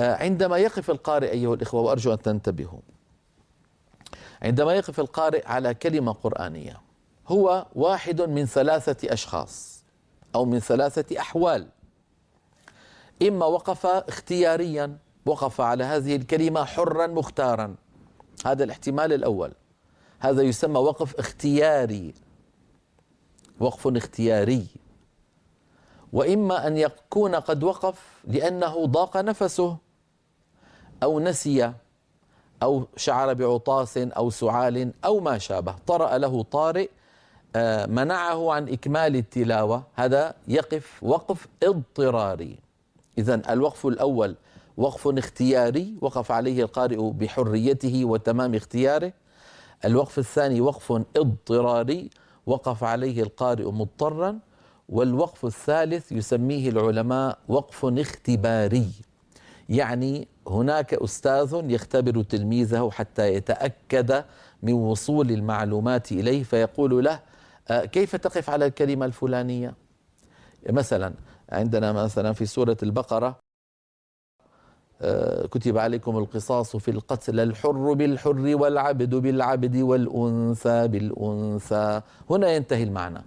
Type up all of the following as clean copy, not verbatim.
عندما يقف القارئ أيها الإخوة، وأرجو أن تنتبهوا، عندما يقف القارئ على كلمة قرآنية هو واحد من ثلاثة أشخاص أو من ثلاثة أحوال. إما وقف اختياريا، وقف على هذه الكلمة حرا مختارا، هذا الاحتمال الأول، هذا يسمى وقف اختياري، وقف اختياري. وإما أن يكون قد وقف لأنه ضاق نفسه أو نسي أو شعر بعطاس أو سعال أو ما شابه، طرأ له طارئ منعه عن إكمال التلاوة، هذا يقف وقف اضطراري. إذن الوقف الأول وقف اختياري وقف عليه القارئ بحريته وتمام اختياره. الوقف الثاني وقف اضطراري وقف عليه القارئ مضطرا. والوقف الثالث يسميه العلماء وقف اختباري، يعني هناك أستاذ يختبر تلميذه حتى يتأكد من وصول المعلومات إليه، فيقول له كيف تقف على الكلمة الفلانية. مثلا عندنا مثلا في سورة البقرة كتب عليكم القصاص في القتل، الحر بالحر والعبد بالعبد والأنثى بالأنثى، هنا ينتهي المعنى.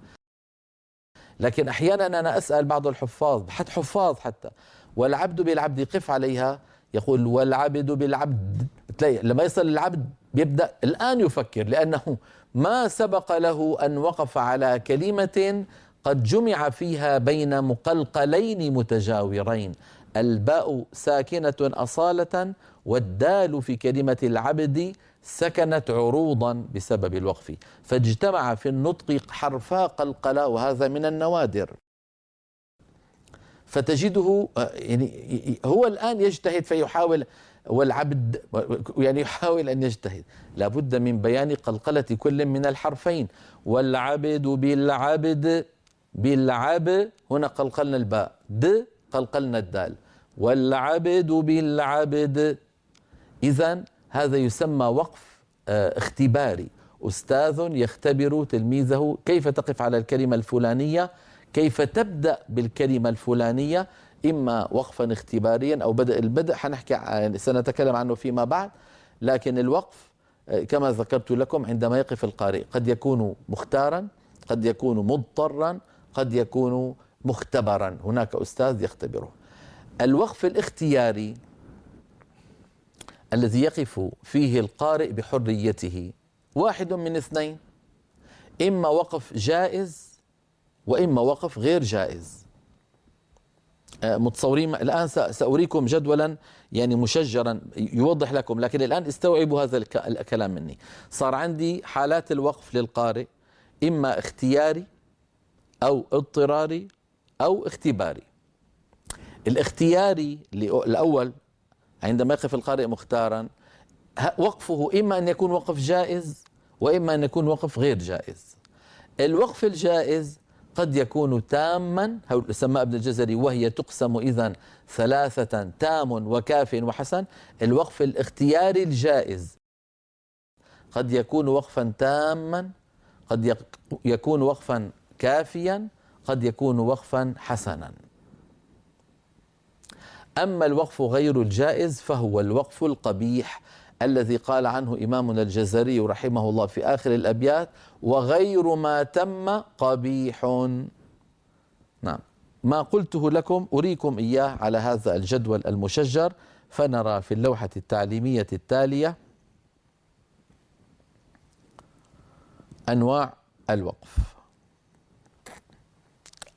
لكن أحيانا أنا أسأل بعض الحفاظ، حفاظ حتى، والعبد بالعبد قف عليها، يقول والعبد بالعبد، تلاقي لما يصل العبد بيبدأ الآن يفكر، لأنه ما سبق له أن وقف على كلمة قد جمع فيها بين مقلقلين متجاورين، الباء ساكنة أصالة والدال في كلمة العبد سكنت عروضا بسبب الوقف، فاجتمع في النطق حرفا قلقلة، وهذا من النوادر. فتجده يعني هو الآن يجتهد فيحاول، والعبد يعني يحاول أن يجتهد، لابد من بيان قلقلة كل من الحرفين. والعبد بالعبد بالعب، هنا قلقلنا الباء، قلقلنا الدال، والعبد بالعبد. إذن هذا يسمى وقف اختباري، أستاذ يختبر تلميذه كيف تقف على الكلمة الفلانية، كيف تبدأ بالكلمة الفلانية، إما وقفا اختباريا أو البدء حنحكي سنتكلم عنه فيما بعد. لكن الوقف كما ذكرت لكم عندما يقف القارئ قد يكون مختارا، قد يكون مضطرا، قد يكون مختبرا، هناك أستاذ يختبره. الوقف الاختياري الذي يقف فيه القارئ بحريته واحد من اثنين، إما وقف جائز وإما وقف غير جائز. متصورين؟ الآن سأريكم جدولا يعني مشجرا يوضح لكم، لكن الآن استوعبوا هذا الكلام مني. صار عندي حالات الوقف للقارئ، إما اختياري أو اضطراري أو اختباري. الاختياري الأول عندما يقف القارئ مختارا، وقفه إما أن يكون وقف جائز وإما أن يكون وقف غير جائز. الوقف الجائز قد يكون تاما، سماه ابن الجزري وهي تقسم إذن ثلاثة: تام وكاف وحسن. الوقف الاختياري الجائز قد يكون وقفا تاما، قد يكون وقفا كافيا، قد يكون وقفا حسنا. أما الوقف غير الجائز فهو الوقف القبيح الذي قال عنه إمامنا الجزري رحمه الله في آخر الأبيات: وغير ما تم قبيح. نعم، ما قلته لكم أريكم إياه على هذا الجدول المشجر، فنرى في اللوحة التعليمية التالية أنواع الوقف.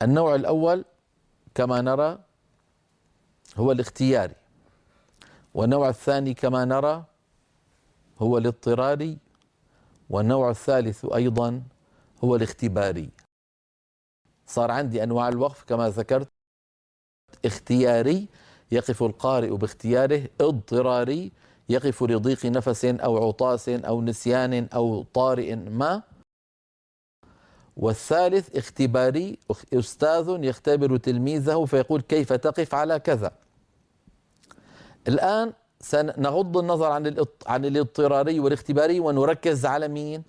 النوع الأول كما نرى هو الاختياري، والنوع الثاني كما نرى هو الاضطراري، والنوع الثالث أيضا هو الاختباري. صار عندي أنواع الوقف كما ذكرت: اختياري يقف القارئ باختياره، اضطراري يقف لضيق نفس أو عطاس أو نسيان أو طارئ ما، والثالث اختباري أستاذ يختبر تلميذه فيقول كيف تقف على كذا. الآن سنغض النظر عن الاضطراري والاختباري ونركز على مين؟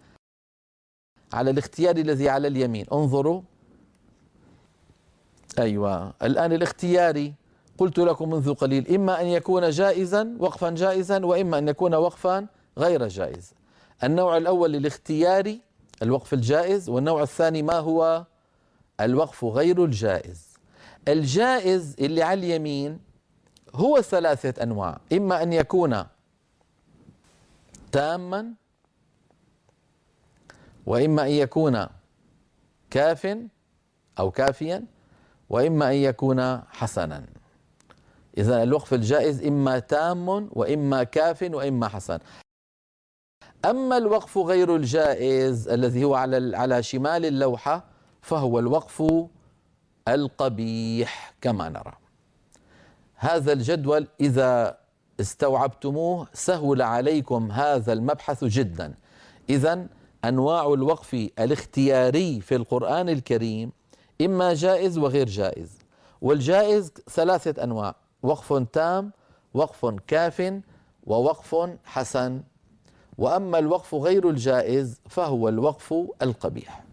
على الاختياري الذي على اليمين. انظروا، أيوة، الآن الاختياري قلت لكم منذ قليل إما أن يكون جائزا وقفا جائزا، وإما أن يكون وقفا غير جائز. النوع الأول الاختياري الوقف الجائز، والنوع الثاني ما هو؟ الوقف غير الجائز. الجائز اللي على اليمين هو 3 أنواع: إما أن يكون تاما، وإما أن يكون كاف أو كافيا، وإما أن يكون حسنا. إذا الوقف الجائز إما تام وإما كاف وإما حسن. أما الوقف غير الجائز الذي هو على شمال اللوحة فهو الوقف القبيح كما نرى. هذا الجدول إذا استوعبتموه سهل عليكم هذا المبحث جدا. إذن أنواع الوقف الاختياري في القرآن الكريم إما جائز وغير جائز. والجائز 3 أنواع: وقف تام، وقف كاف، ووقف حسن. وأما الوقف غير الجائز فهو الوقف القبيح.